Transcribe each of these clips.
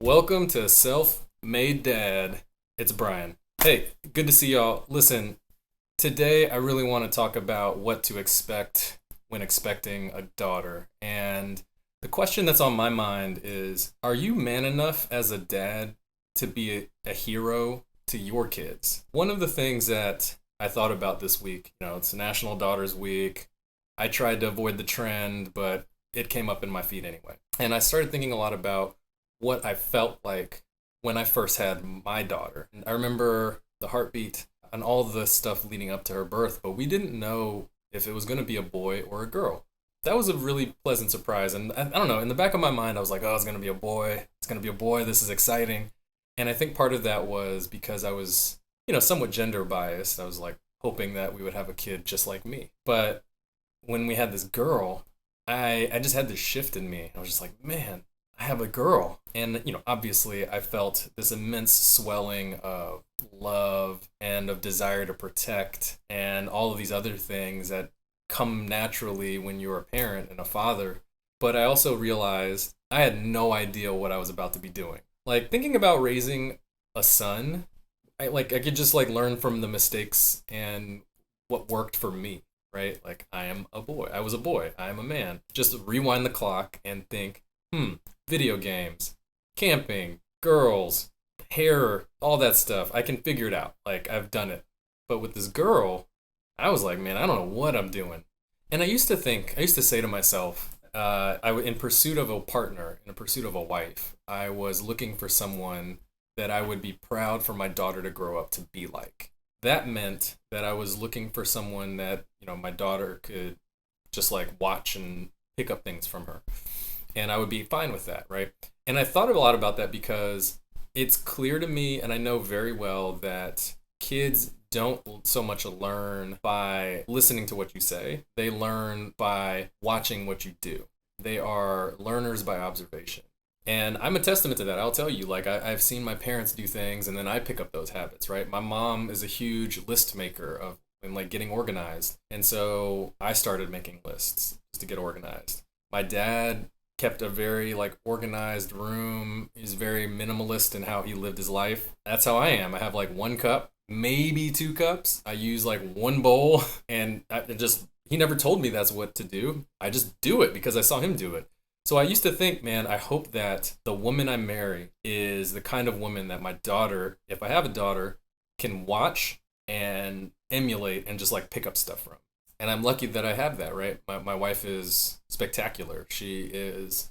Welcome to Self-Made Dad. It's Brian. Hey, good to see y'all. Listen, today I really want to talk about what to expect when expecting a daughter. And the question that's on my mind is, are you man enough as a dad to be a hero to your kids? One of the things that I thought about this week, it's National Daughters Week. I tried to avoid the trend, but it came up in my feed anyway. And I started thinking a lot about what I felt like when I first had my daughter. And I remember the heartbeat and all the stuff leading up to her birth, but we didn't know if it was going to be a boy or a girl. That was a really pleasant surprise. And I don't know, in the back of my mind, I was like, oh, it's going to be a boy. It's going to be a boy. This is exciting. And I think part of that was because I was, somewhat gender biased. I was like hoping that we would have a kid just like me. But when we had this girl, I just had this shift in me. I was just like, man, I have a girl. And, obviously I felt this immense swelling of love and of desire to protect and all of these other things that come naturally when you're a parent and a father. But I also realized I had no idea what I was about to be doing. Like thinking about raising a son, I could just learn from the mistakes and what worked for me, right? Like I am a boy. I was a boy. I am a man. Just rewind the clock and think, video games, camping, girls, hair, all that stuff. I can figure it out. Like, I've done it. But with this girl, I was like, man, I don't know what I'm doing. And I used to say to myself, in pursuit of a partner, in pursuit of a wife, I was looking for someone that I would be proud for my daughter to grow up to be like. That meant that I was looking for someone that, my daughter could just watch and pick up things from her. And I would be fine with that, right? And I thought a lot about that because it's clear to me, and I know very well, that kids don't so much learn by listening to what you say. They learn by watching what you do. They are learners by observation. And I'm a testament to that. I'll tell you, I've seen my parents do things, and then I pick up those habits, right? My mom is a huge list maker and getting organized. And so I started making lists just to get organized. My dad kept a very organized room. He's very minimalist in how he lived his life. That's how I am. I have one cup, maybe two cups. I use one bowl, and he never told me that's what to do. I just do it because I saw him do it. So I used to think, man, I hope that the woman I marry is the kind of woman that my daughter, if I have a daughter, can watch and emulate and just pick up stuff from. And I'm lucky that I have that, right? My wife is spectacular. She is,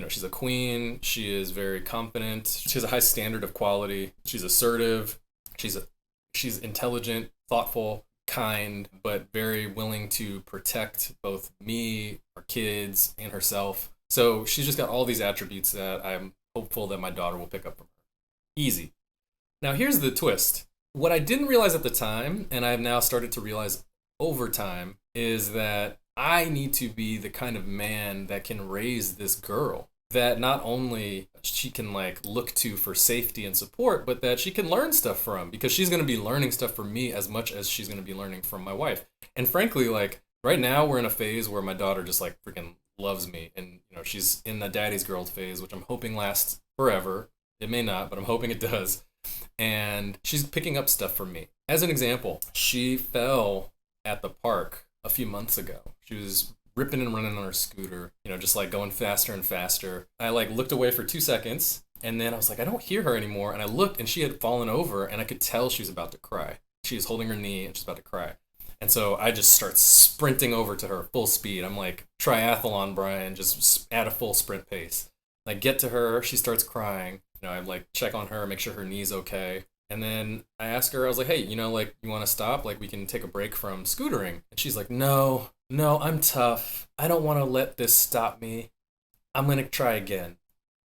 she's a queen. She is very confident. She has a high standard of quality. She's assertive. She's intelligent, thoughtful, kind, but very willing to protect both me, our kids, and herself. So she's just got all these attributes that I'm hopeful that my daughter will pick up from her. Easy. Now here's the twist. What I didn't realize at the time, and I have now started to realize over time, is that I need to be the kind of man that can raise this girl, that not only she can look to for safety and support, but that she can learn stuff from, because she's going to be learning stuff from me as much as she's going to be learning from my wife. And frankly, right now we're in a phase where my daughter just freaking loves me, and she's in the daddy's girl phase, which I'm hoping lasts forever. It may not, but I'm hoping it does. And she's picking up stuff from me. As an example, she fell at the park a few months ago. She was ripping and running on her scooter, just going faster and faster. I looked away for 2 seconds, and then I was like, I don't hear her anymore. And I looked, and she had fallen over, and I could tell she was about to cry. She was holding her knee, and she's about to cry. And so I just start sprinting over to her full speed. I'm triathlon Brian, just at a full sprint pace. I get to her, she starts crying. I check on her, make sure her knee's okay. And then I asked her, I was like, hey, you want to stop? We can take a break from scootering. And she's like, no, I'm tough. I don't want to let this stop me. I'm going to try again.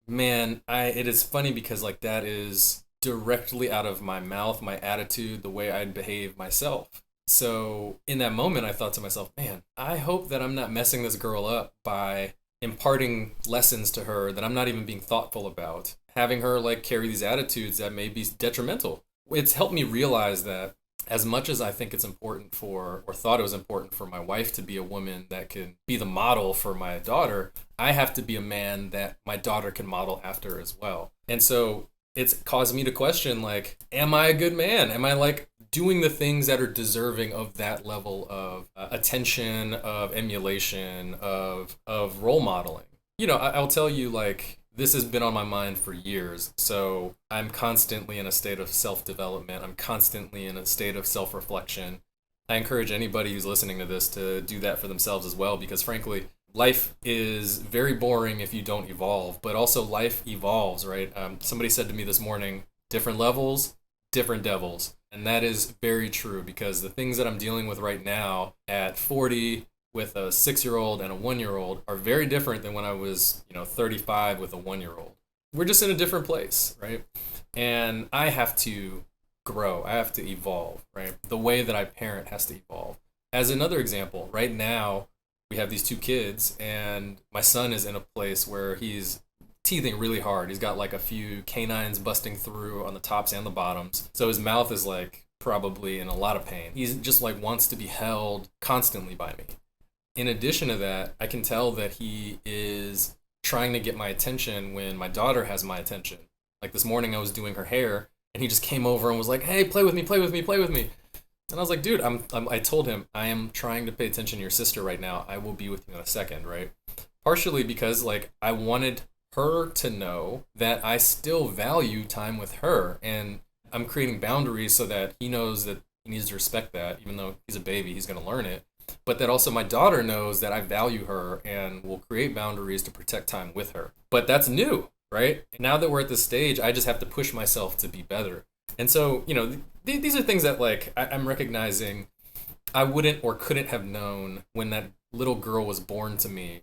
Man, it is funny because that is directly out of my mouth, my attitude, the way I'd behave myself. So in that moment, I thought to myself, man, I hope that I'm not messing this girl up by imparting lessons to her that I'm not even being thoughtful about, having her carry these attitudes that may be detrimental. It's helped me realize that as much as I think it's important for, or thought it was important for my wife to be a woman that can be the model for my daughter, I have to be a man that my daughter can model after as well. And so it's caused me to question, like, am I a good man? Am I like doing the things that are deserving of that level of attention, of emulation, of role modeling? I'll tell you, like, this has been on my mind for years. So I'm constantly in a state of self development. I'm constantly in a state of self reflection. I encourage anybody who's listening to this to do that for themselves as well, because frankly, life is very boring if you don't evolve, but also life evolves, right? Somebody said to me this morning, different levels, different devils. And that is very true, because the things that I'm dealing with right now at 40 with a 6-year-old and a 1-year-old are very different than when I was, 35 with a 1-year-old. We're just in a different place, right? And I have to grow. I have to evolve, right? The way that I parent has to evolve. As another example, right now, we have these 2 kids, and my son is in a place where he's teething really hard. He's got like a few canines busting through on the tops and the bottoms. So his mouth is like probably in a lot of pain. He's just like wants to be held constantly by me. In addition to that, I can tell that he is trying to get my attention when my daughter has my attention. Like this morning I was doing her hair, and he just came over and was like, "Hey, play with me, play with me, play with me." And I was like, dude, I told him, I am trying to pay attention to your sister right now. I will be with you in a second, right? Partially because, like, I wanted her to know that I still value time with her. And I'm creating boundaries so that he knows that he needs to respect that. Even though he's a baby, he's going to learn it. But that also my daughter knows that I value her and will create boundaries to protect time with her. But that's new, right? Now that we're at this stage, I just have to push myself to be better. And so, these are things that, like, I'm recognizing I wouldn't or couldn't have known when that little girl was born to me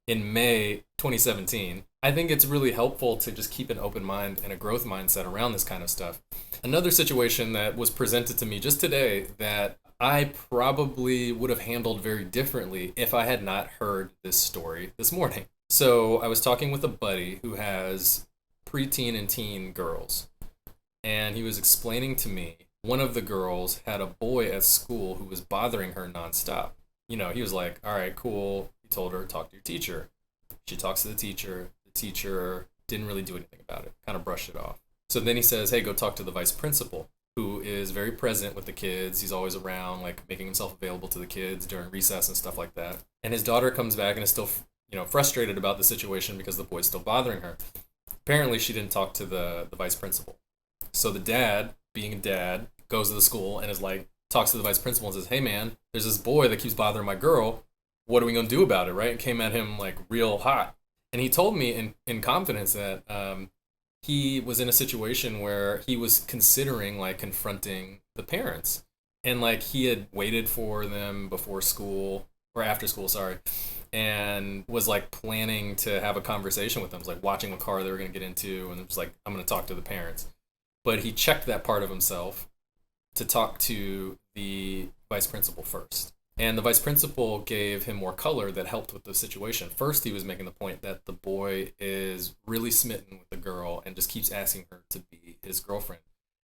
in May 2017. I think it's really helpful to just keep an open mind and a growth mindset around this kind of stuff. Another situation that was presented to me just today that I probably would have handled very differently if I had not heard this story this morning. So I was talking with a buddy who has preteen and teen girls. And he was explaining to me one of the girls had a boy at school who was bothering her nonstop. He was like, all right, cool. He told her, talk to your teacher. She talks to the teacher. The teacher didn't really do anything about it, kind of brushed it off. So then he says, hey, go talk to the vice principal, who is very present with the kids. He's always around, like making himself available to the kids during recess and stuff like that. And his daughter comes back and is still, frustrated about the situation because the boy's still bothering her. Apparently, she didn't talk to the vice principal. So the dad, being a dad, goes to the school and is like, talks to the vice principal and says, hey man, there's this boy that keeps bothering my girl. What are we going to do about it, right? And came at him like real hot. And he told me in confidence that he was in a situation where he was considering like confronting the parents. And like he had waited for them before school, or after school, sorry, and was like planning to have a conversation with them. It was like watching what car they were going to get into, and it was like, I'm going to talk to the parents. But he checked that part of himself to talk to the vice principal first. And the vice principal gave him more color that helped with the situation. First, he was making the point that the boy is really smitten with the girl and just keeps asking her to be his girlfriend.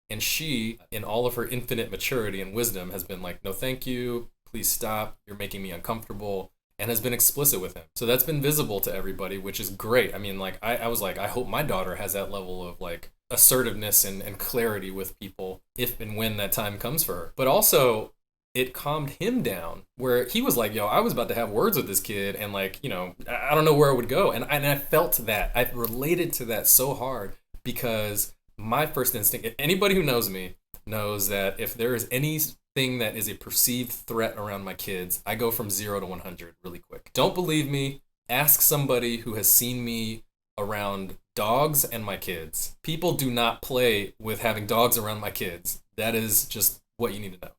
And she, in all of her infinite maturity and wisdom, has been like, no, thank you. Please stop. You're making me uncomfortable. And has been explicit with him. So that's been visible to everybody, which is great. I mean, like, I was like, I hope my daughter has that level of like assertiveness and clarity with people if and when that time comes for her. But also, it calmed him down where he was like, yo, I was about to have words with this kid and like, I don't know where it would go. And I felt that. I related to that so hard because my first instinct, anybody who knows me knows that if there is anything that is a perceived threat around my kids, I go from 0 to 100 really quick. Don't believe me? Ask somebody who has seen me around dogs and my kids. People do not play with having dogs around my kids. That is just what you need to know.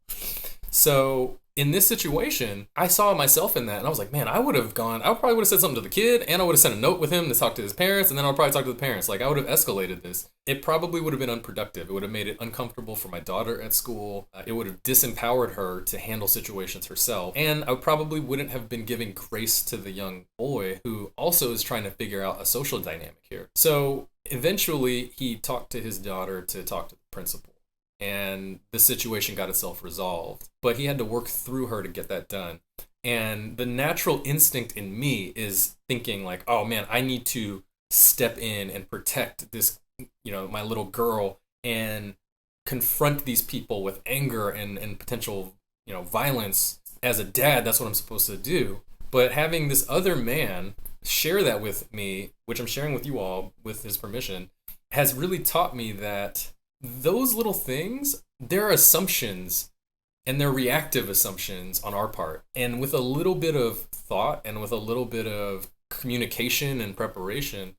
So in this situation, I saw myself in that and I was like, man, I probably would have said something to the kid and I would have sent a note with him to talk to his parents and then I'll probably talk to the parents. Like I would have escalated this. It probably would have been unproductive. It would have made it uncomfortable for my daughter at school. It would have disempowered her to handle situations herself. And I probably wouldn't have been giving grace to the young boy who also is trying to figure out a social dynamic here. So eventually he talked to his daughter to talk to the principal. and the situation got itself resolved. But he had to work through her to get that done. And the natural instinct in me is thinking like, oh man, I need to step in and protect this, my little girl, and confront these people with anger and potential, violence. As a dad, that's what I'm supposed to do. But having this other man share that with me, which I'm sharing with you all with his permission, has really taught me that those little things, they're assumptions, and they're reactive assumptions on our part. And with a little bit of thought and with a little bit of communication and preparation,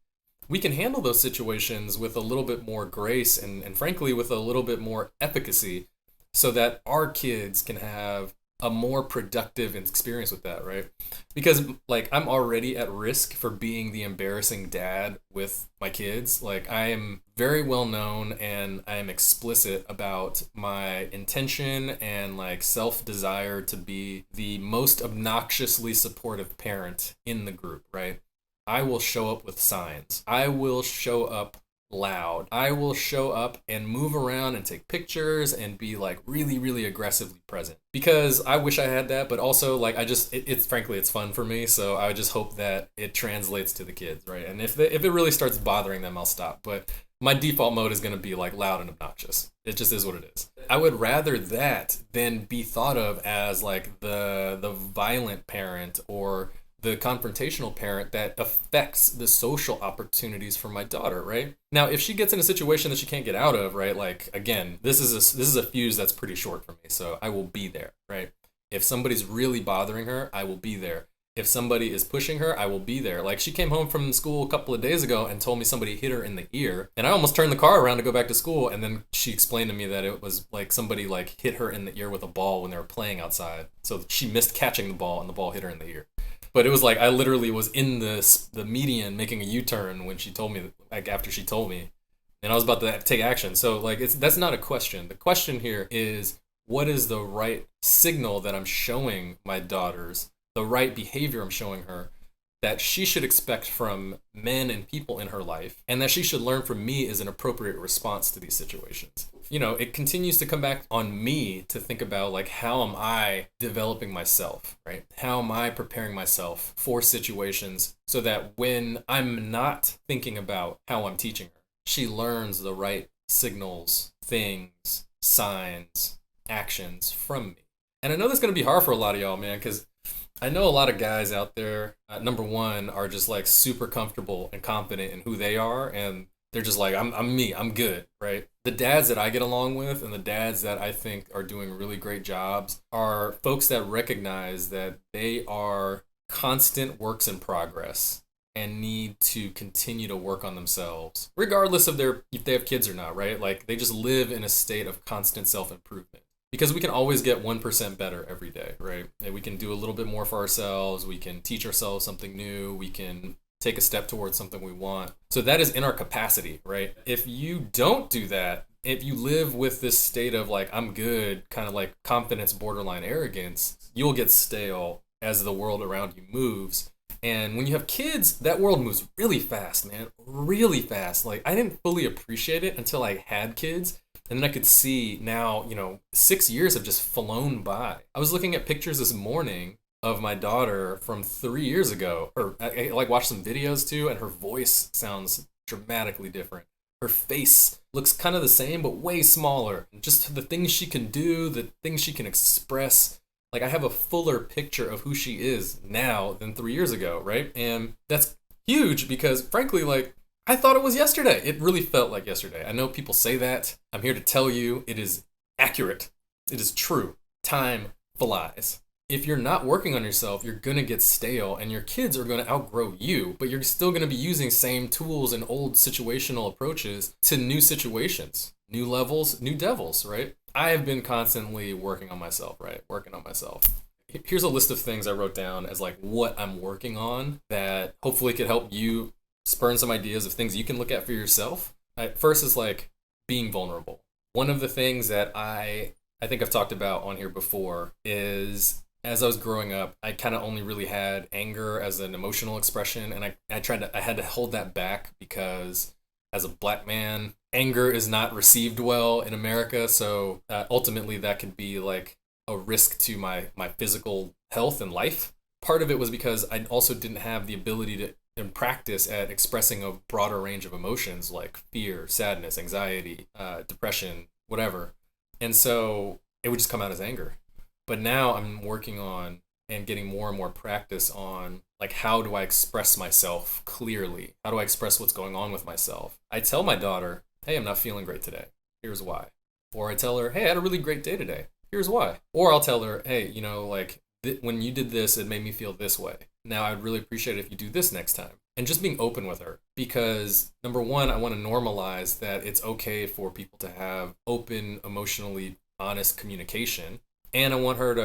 we can handle those situations with a little bit more grace and frankly with a little bit more efficacy, so that our kids can have a more productive experience with that, right? Because like I'm already at risk for being the embarrassing dad with my kids. Like I am very well known and I am explicit about my intention and like self-desire to be the most obnoxiously supportive parent in the group, right? I will show up with signs. I will show up loud. I will show up and move around and take pictures and be like really, really aggressively present, because I wish I had that, but also like it's frankly, it's fun for me. So I just hope that it translates to the kids, right? And if it really starts bothering them, I'll stop. But my default mode is going to be like loud and obnoxious. It just is what it is. I would rather that than be thought of as like the violent parent or the confrontational parent that affects the social opportunities for my daughter, right? Now, if she gets in a situation that she can't get out of, right? Like again, this is a fuse that's pretty short for me, so I will be there, right? If somebody's really bothering her, I will be there. If somebody is pushing her, I will be there. Like she came home from school a couple of days ago and told me somebody hit her in the ear, and I almost turned the car around to go back to school, and then she explained to me that it was like somebody like hit her in the ear with a ball when they were playing outside. So she missed catching the ball and the ball hit her in the ear. But it was like I literally was in the median making a U-turn when she told me, like after she told me, and I was about to take action. So like that's not a question. The question here is, what is the right signal that I'm showing my daughters, the right behavior I'm showing her, that she should expect from men and people in her life, and that she should learn from me as an appropriate response to these situations. It continues to come back on me to think about like, how am I developing myself, right? How am I preparing myself for situations so that when I'm not thinking about how I'm teaching her, she learns the right signals, things, signs, actions from me. And I know that's going to be hard for a lot of y'all, man, because I know a lot of guys out there, number one, are just like super comfortable and confident in who they are, and they're just like, I'm me, I'm good, right? The dads that I get along with and the dads that I think are doing really great jobs are folks that recognize that they are constant works in progress and need to continue to work on themselves, regardless of if they have kids or not, right? Like they just live in a state of constant self-improvement. Because we can always get 1% better every day, right? And we can do a little bit more for ourselves. We can teach ourselves something new. We can take a step towards something we want. So that is in our capacity, right? If you don't do that, if you live with this state of like, I'm good, kind of like confidence, borderline arrogance, you'll get stale as the world around you moves. And when you have kids, that world moves really fast, man, really fast. Like I didn't fully appreciate it until I had kids. And then I could see now, 6 years have just flown by. I was looking at pictures this morning of my daughter from 3 years ago. I like watched some videos too, and her voice sounds dramatically different. Her face looks kind of the same, but way smaller. Just the things she can do, the things she can express. Like I have a fuller picture of who she is now than 3 years ago, right? And that's huge because frankly, like, I thought it was yesterday. It really felt like yesterday. I know people say that. I'm here to tell you it is accurate. It is true. Time flies. If you're not working on yourself, you're going to get stale and your kids are going to outgrow you, but you're still going to be using same tools and old situational approaches to new situations, new levels, new devils, right? I have been constantly working on myself, right? Working on myself. Here's a list of things I wrote down as like what I'm working on that hopefully could help you spurn some ideas of things you can look at for yourself. First is like being vulnerable. One of the things that I think I've talked about on here before is as I was growing up, I kind of only really had anger as an emotional expression, and I had to hold that back because as a black man anger is not received well in America. So ultimately, that could be like a risk to my physical health and life. Part of it was because I also didn't have the ability to in practice at expressing a broader range of emotions like fear, sadness, anxiety, depression, whatever. And so it would just come out as anger. But now I'm working on and getting more and more practice on like how do I express myself clearly? How do I express what's going on with myself? I tell my daughter, "Hey, I'm not feeling great today. Here's why." Or I tell her, "Hey, I had a really great day today. Here's why." Or I'll tell her, "Hey, like when you did this, it made me feel this way. Now I'd really appreciate it if you do this next time." And just being open with her because number one, I want to normalize that it's okay for people to have open, emotionally honest communication. And I want her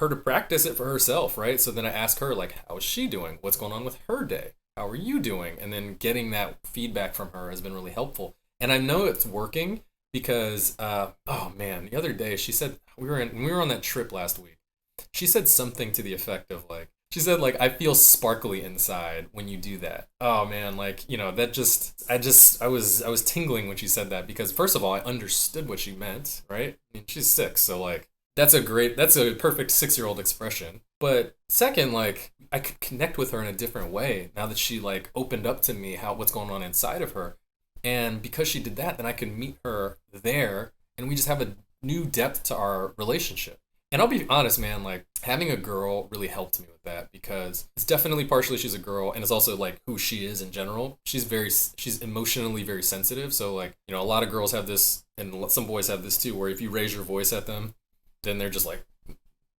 to practice it for herself, right? So then I ask her like, how is she doing? What's going on with her day? How are you doing? And then getting that feedback from her has been really helpful. And I know it's working because oh man, the other day she said we were on that trip last week. She said something to the effect of like she said like I feel sparkly inside when you do that. Oh man, like that I was tingling when she said that because first of all I understood what she meant, right? I mean she's 6, so like that's a perfect 6-year-old expression. But second, like I could connect with her in a different way now that she like opened up to me what's going on inside of her. And because she did that, then I can meet her there and we just have a new depth to our relationship. And I'll be honest, man, like having a girl really helped me with that because it's definitely partially she's a girl and it's also like who she is in general. She's emotionally very sensitive. So like, a lot of girls have this and some boys have this too, where if you raise your voice at them, then they're just like,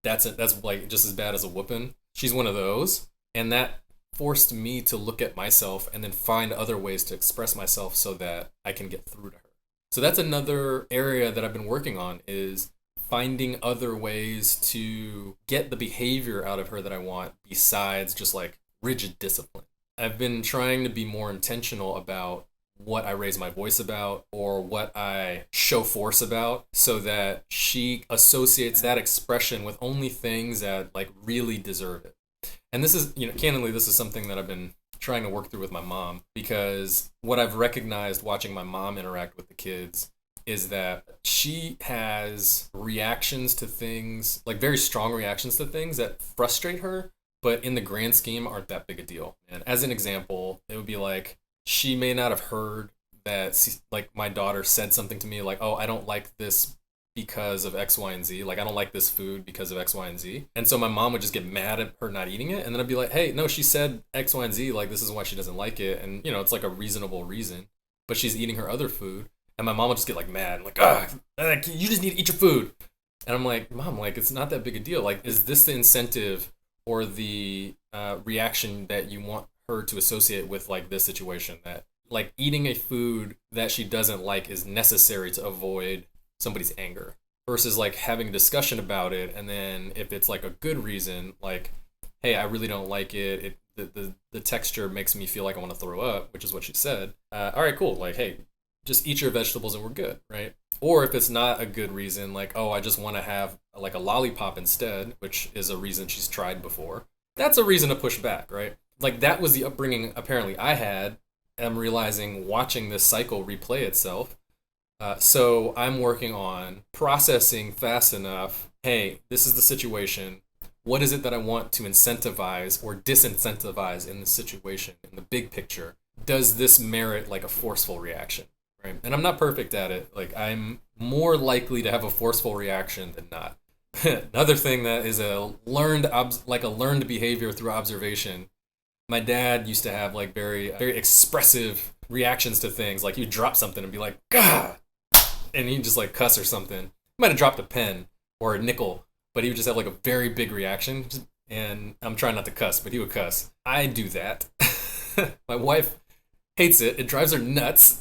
that's it. That's like just as bad as a whooping. She's one of those. And that forced me to look at myself and then find other ways to express myself so that I can get through to her. So that's another area that I've been working on is finding other ways to get the behavior out of her that I want besides just like rigid discipline. I've been trying to be more intentional about what I raise my voice about or what I show force about so that she associates that expression with only things that like really deserve it. And this is, candidly, this is something that I've been trying to work through with my mom because what I've recognized watching my mom interact with the kids is that she has reactions to things, like very strong reactions to things that frustrate her, but in the grand scheme aren't that big a deal. And as an example, it would be like, she may not have heard that, like, my daughter said something to me like, "Oh, I don't like this because of X, Y, and Z. Like, I don't like this food because of X, Y, and Z." And so my mom would just get mad at her not eating it. And then I'd be like, "Hey, no, she said X, Y, and Z. Like, this is why she doesn't like it." And, it's like a reasonable reason. But she's eating her other food. And my mom would just get, like, mad. Like, you just need to eat your food. And I'm like, "Mom, like, it's not that big a deal. Like, is this the incentive or the reaction that you want her to associate with like this situation that like eating a food that she doesn't like is necessary to avoid somebody's anger versus like having a discussion about it and then if it's like a good reason like hey I really don't like it the texture makes me feel like I want to throw up, which is what she said. All right, cool, like hey just eat your vegetables and we're good, right? Or if it's not a good reason like oh I just want to have like a lollipop instead, which is a reason she's tried before, that's a reason to push back, right? Like that was the upbringing apparently I had. I'm realizing watching this cycle replay itself. So I'm working on processing fast enough. Hey, this is the situation. What is it that I want to incentivize or disincentivize in the situation, in the big picture? Does this merit like a forceful reaction, right? And I'm not perfect at it. Like I'm more likely to have a forceful reaction than not. Another thing that is a learned behavior through observation. My dad used to have like very very expressive reactions to things. Like he'd drop something and be like, "God," and he'd just like cuss or something. He might have dropped a pen or a nickel, but he would just have like a very big reaction. And I'm trying not to cuss, but he would cuss. I do that. My wife hates it. It drives her nuts.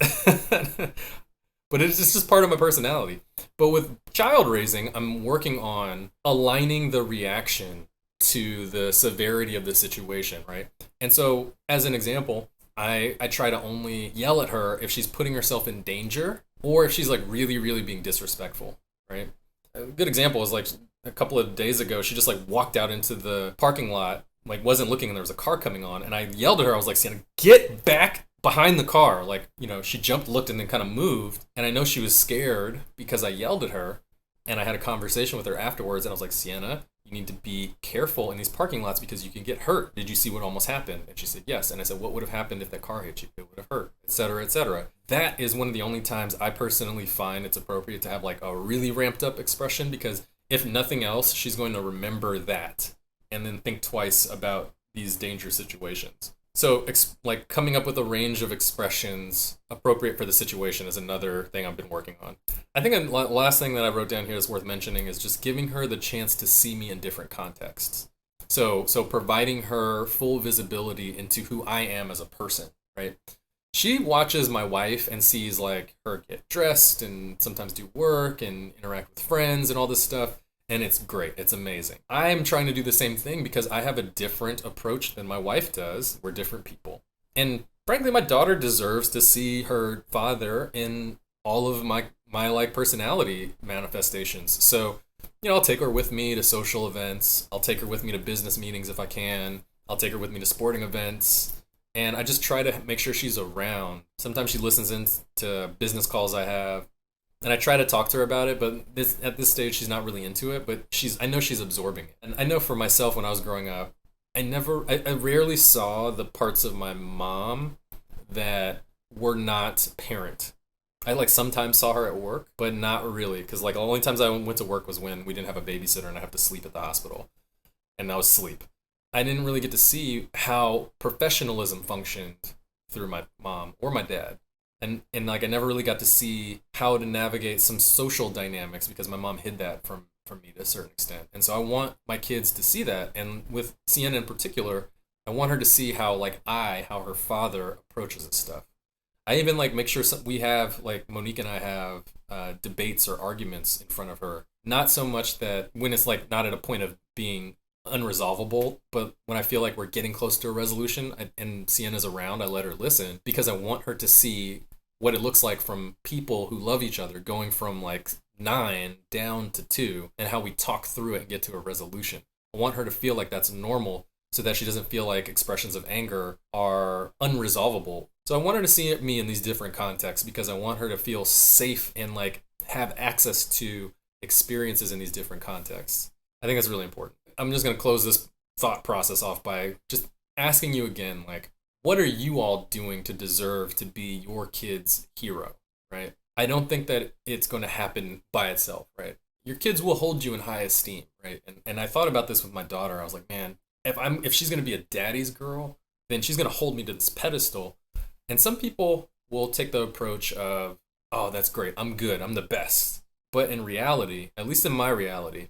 But it's just part of my personality. But with child raising, I'm working on aligning the reaction to the severity of the situation, right? And so, as an example, I try to only yell at her if she's putting herself in danger or if she's like really, really being disrespectful, right? A good example is like a couple of days ago, she just like walked out into the parking lot, like wasn't looking and there was a car coming on and I yelled at her, I was like saying, "Get back behind the car. Like, she jumped, looked, and then kind of moved. And I know she was scared because I yelled at her. And I had a conversation with her afterwards. And I was like, Sienna, you need to be careful in these parking lots because you can get hurt. Did you see what almost happened? And she said, yes. And I said, what would have happened if that car hit you? It would have hurt, et cetera, et cetera. That is one of the only times I personally find it's appropriate to have like a really ramped up expression, because if nothing else, she's going to remember that and then think twice about these dangerous situations. So, like, coming up with a range of expressions appropriate for the situation is another thing I've been working on. I think the last thing that I wrote down here is worth mentioning is just giving her the chance to see me in different contexts. So providing her full visibility into who I am as a person, right? She watches my wife and sees, like, her get dressed and sometimes do work and interact with friends and all this stuff. And it's great. It's amazing. I'm trying to do the same thing because I have a different approach than my wife does. We're different people. And frankly, my daughter deserves to see her father in all of my like personality manifestations. So, I'll take her with me to social events. I'll take her with me to business meetings if I can. I'll take her with me to sporting events. And I just try to make sure she's around. Sometimes she listens in to business calls I have. And I try to talk to her about it, but at this stage, she's not really into it, but I know she's absorbing it. And I know for myself, when I was growing up, I rarely saw the parts of my mom that were not parent. I like sometimes saw her at work, but not really. Because like the only times I went to work was when we didn't have a babysitter and I have to sleep at the hospital. And that was sleep. I didn't really get to see how professionalism functioned through my mom or my dad. And like I never really got to see how to navigate some social dynamics because my mom hid that from me to a certain extent. And so I want my kids to see that. And with Sienna in particular, I want her to see how her father approaches this stuff. I even like make sure we have, like, Monique and I have debates or arguments in front of her. Not so much that when it's like not at a point of being unresolvable, but when I feel like we're getting close to a resolution and Sienna's around, I let her listen because I want her to see what it looks like from people who love each other, going from like 9 down to 2, and how we talk through it and get to a resolution. I want her to feel like that's normal so that she doesn't feel like expressions of anger are unresolvable. So I want her to see me in these different contexts because I want her to feel safe and like have access to experiences in these different contexts. I think that's really important. I'm just going to close this thought process off by just asking you again, like, what are you all doing to deserve to be your kid's hero, right? I don't think that it's going to happen by itself, right? Your kids will hold you in high esteem, right? And I thought about this with my daughter. I was like, man, if she's going to be a daddy's girl, then she's going to hold me to this pedestal. And some people will take the approach of, oh, that's great. I'm good. I'm the best. But in reality, at least in my reality,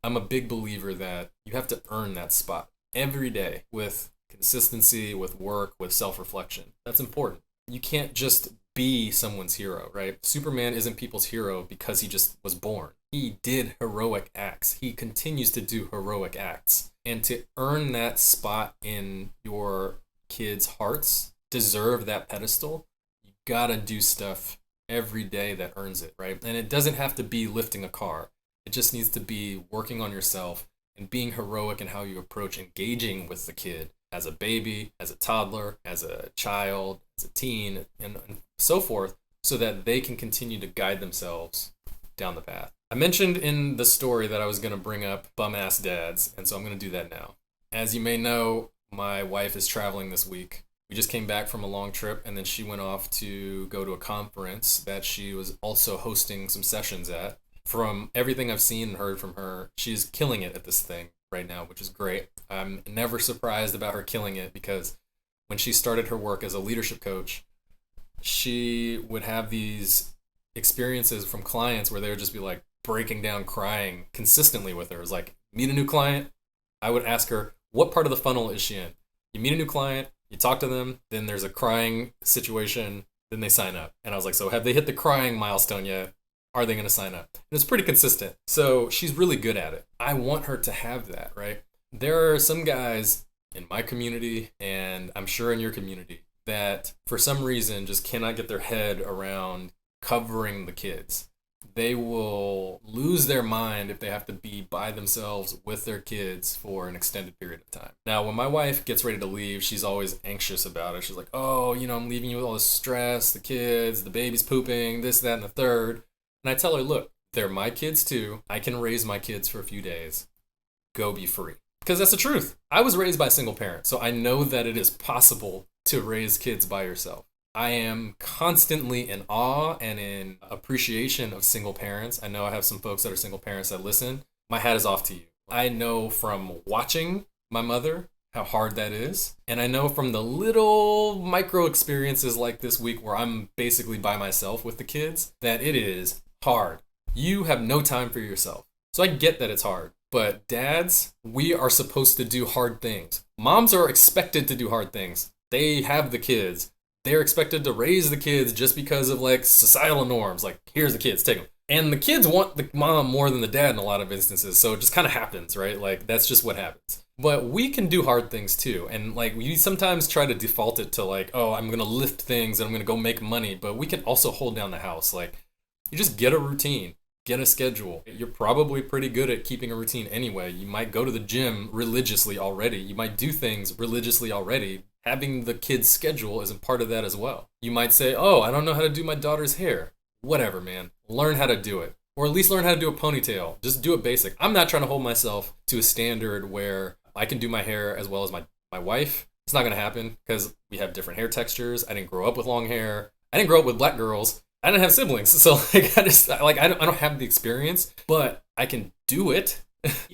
I'm a big believer that you have to earn that spot every day with consistency, with work, with self-reflection. That's important. You can't just be someone's hero, right? Superman isn't people's hero because he just was born. He did heroic acts. He continues to do heroic acts. And to earn that spot in your kids' hearts, deserve that pedestal, you gotta do stuff every day that earns it, right? And it doesn't have to be lifting a car. It just needs to be working on yourself and being heroic in how you approach engaging with the kid as a baby, as a toddler, as a child, as a teen, and so forth, so that they can continue to guide themselves down the path. I mentioned in the story that I was going to bring up bum-ass dads, and so I'm going to do that now. As you may know, my wife is traveling this week. We just came back from a long trip, and then she went off to go to a conference that she was also hosting some sessions at. From everything I've seen and heard from her, she's killing it at this thing right now, which is great. I'm never surprised about her killing it because when she started her work as a leadership coach, she would have these experiences from clients where they would just be like breaking down crying consistently with her. It was like, meet a new client. I would ask her, what part of the funnel is she in? You meet a new client, you talk to them, then there's a crying situation, then they sign up. And I was like, so have they hit the crying milestone yet? Are they going to sign up? And it's pretty consistent. So she's really good at it. I want her to have that, right? There are some guys in my community, and I'm sure in your community, that for some reason just cannot get their head around covering the kids. they will lose their mind if they have to be by themselves with their kids for an extended period of time. Now, when my wife gets ready to leave, she's always anxious about it. She's like, oh, I'm leaving you with all this stress, the kids, the baby's pooping, this, that, and the third. And I tell her, look, they're my kids too. I can raise my kids for a few days. Go be free. Because that's the truth. I was raised by a single parent, so I know that it is possible to raise kids by yourself. I am constantly in awe and in appreciation of single parents. I know I have some folks that are single parents that listen. My hat is off to you. I know from watching my mother how hard that is. And I know from the little micro experiences like this week where I'm basically by myself with the kids that it is hard. You have no time for yourself. So I get that it's hard. But dads, we are supposed to do hard things. Moms are expected to do hard things. They have the kids. They're expected to raise the kids just because of like societal norms. Like, here's the kids, take them. And the kids want the mom more than the dad in a lot of instances. So it just kind of happens, right? Like, that's just what happens. But we can do hard things too. And like, we sometimes try to default it to like, oh, I'm going to lift things and I'm going to go make money. But we can also hold down the house. Like, you just get a routine, get a schedule. You're probably pretty good at keeping a routine anyway. You might go to the gym religiously already. You might do things religiously already. Having the kid's schedule isn't part of that as well. You might say, oh, I don't know how to do my daughter's hair. Whatever, man. Learn how to do it. Or at least learn how to do a ponytail. Just do it basic. I'm not trying to hold myself to a standard where I can do my hair as well as my wife. It's not going to happen because we have different hair textures. I didn't grow up with long hair. I didn't grow up with black girls. I didn't have siblings. So like, I don't have the experience, but I can do it.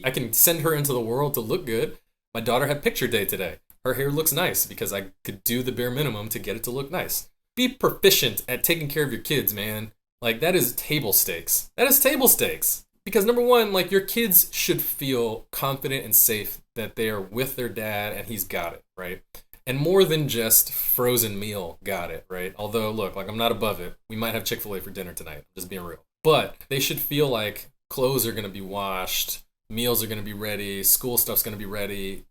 I can send her into the world to look good. My daughter had picture day today. Her hair looks nice because I could do the bare minimum to get it to look nice. Be proficient at taking care of your kids, man. Like, that is table stakes. That is table stakes. Because number one, like, your kids should feel confident and safe that they are with their dad and he's got it, right? And more than just frozen meal, got it, right? Although, look, like, I'm not above it. We might have Chick-fil-A for dinner tonight, just being real. But they should feel like clothes are going to be washed, meals are going to be ready, school stuff's going to be ready,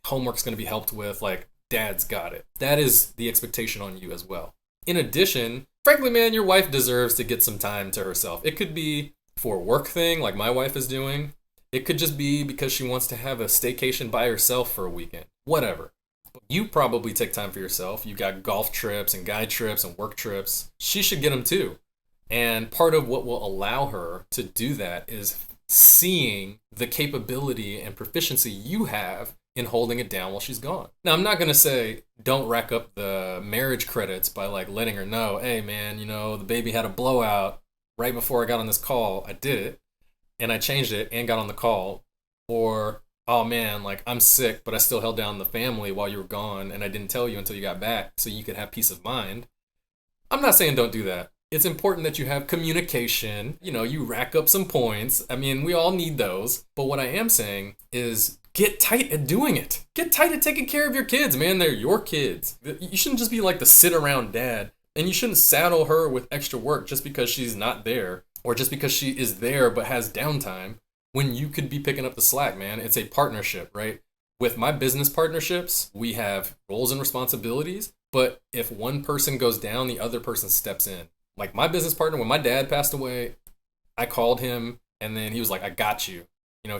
homework's going to be helped with, like, dad's got it. That is the expectation on you as well. In addition, frankly, man, your wife deserves to get some time to herself. It could be for a work thing like my wife is doing. It could just be because she wants to have a staycation by herself for a weekend. Whatever. You probably take time for yourself. You got golf trips and guide trips and work trips. She should get them too. And part of what will allow her to do that is seeing the capability and proficiency you have in holding it down while she's gone. Now, I'm not going to say don't rack up the marriage credits by like letting her know, hey man, the baby had a blowout right before I got on this call. I did it and I changed it and got on the call. Or, oh man, like I'm sick, but I still held down the family while you were gone and I didn't tell you until you got back so you could have peace of mind. I'm not saying don't do that. It's important that you have communication. You rack up some points. I mean, we all need those. But what I am saying is get tight at doing it. Get tight at taking care of your kids, man. They're your kids. You shouldn't just be like the sit around dad. And you shouldn't saddle her with extra work just because she's not there or just because she is there but has downtime when you could be picking up the slack, man. It's a partnership, right? With my business partnerships, we have roles and responsibilities. But if one person goes down, the other person steps in. Like my business partner, when my dad passed away, I called him and then he was like, I got you.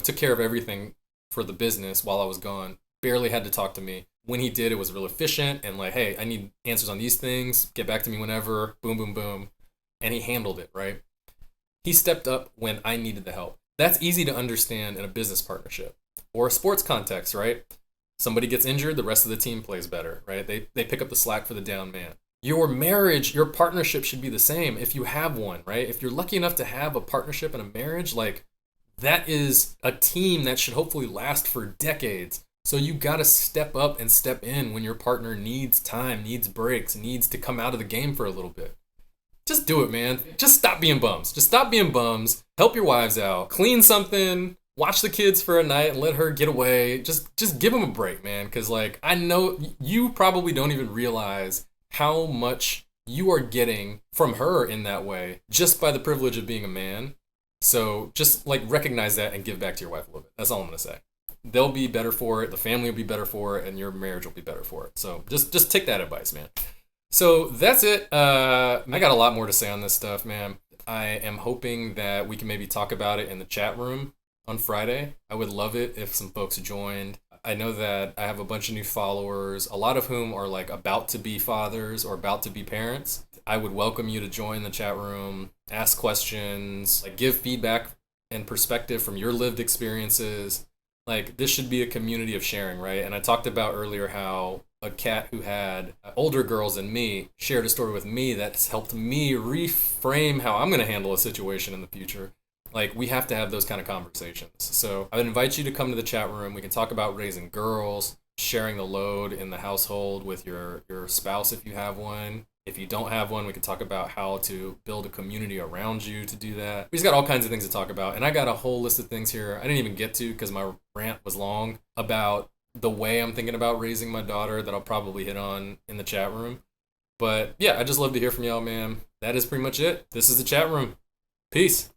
Took care of everything for the business while I was gone. Barely had to talk to me. When he did, it was real efficient and like, hey, I need answers on these things. Get back to me whenever. Boom, boom, boom. And he handled it, right? He stepped up when I needed the help. That's easy to understand in a business partnership or a sports context, right? Somebody gets injured, the rest of the team plays better, right? They pick up the slack for the down man. Your marriage, your partnership should be the same if you have one, right? If you're lucky enough to have a partnership and a marriage, like that is a team that should hopefully last for decades. So you got to step up and step in when your partner needs time, needs breaks, needs to come out of the game for a little bit. Just do it, man. Just stop being bums. Just stop being bums. Help your wives out. Clean something. Watch the kids for a night and let her get away. Just give them a break, man. Because like I know you probably don't even realize how much you are getting from her in that way just by the privilege of being a man. So just like recognize that and give back to your wife a little bit. That's all I'm going to say. They'll be better for it. The family will be better for it and your marriage will be better for it. So just take that advice, man. So that's it. I got a lot more to say on this stuff, man. I am hoping that we can maybe talk about it in the chat room on Friday. I would love it if some folks joined. I know that I have a bunch of new followers, a lot of whom are like about to be fathers or about to be parents. I would welcome you to join the chat room, ask questions, like give feedback and perspective from your lived experiences. Like this should be a community of sharing, right? And I talked about earlier how a cat who had older girls than me shared a story with me that's helped me reframe how I'm going to handle a situation in the future. Like we have to have those kind of conversations. So I would invite you to come to the chat room. We can talk about raising girls, sharing the load in the household with your spouse if you have one. If you don't have one, we can talk about how to build a community around you to do that. We just got all kinds of things to talk about. And I got a whole list of things here I didn't even get to because my rant was long about the way I'm thinking about raising my daughter that I'll probably hit on in the chat room. But yeah, I just love to hear from y'all, man. That is pretty much it. This is the chat room. Peace.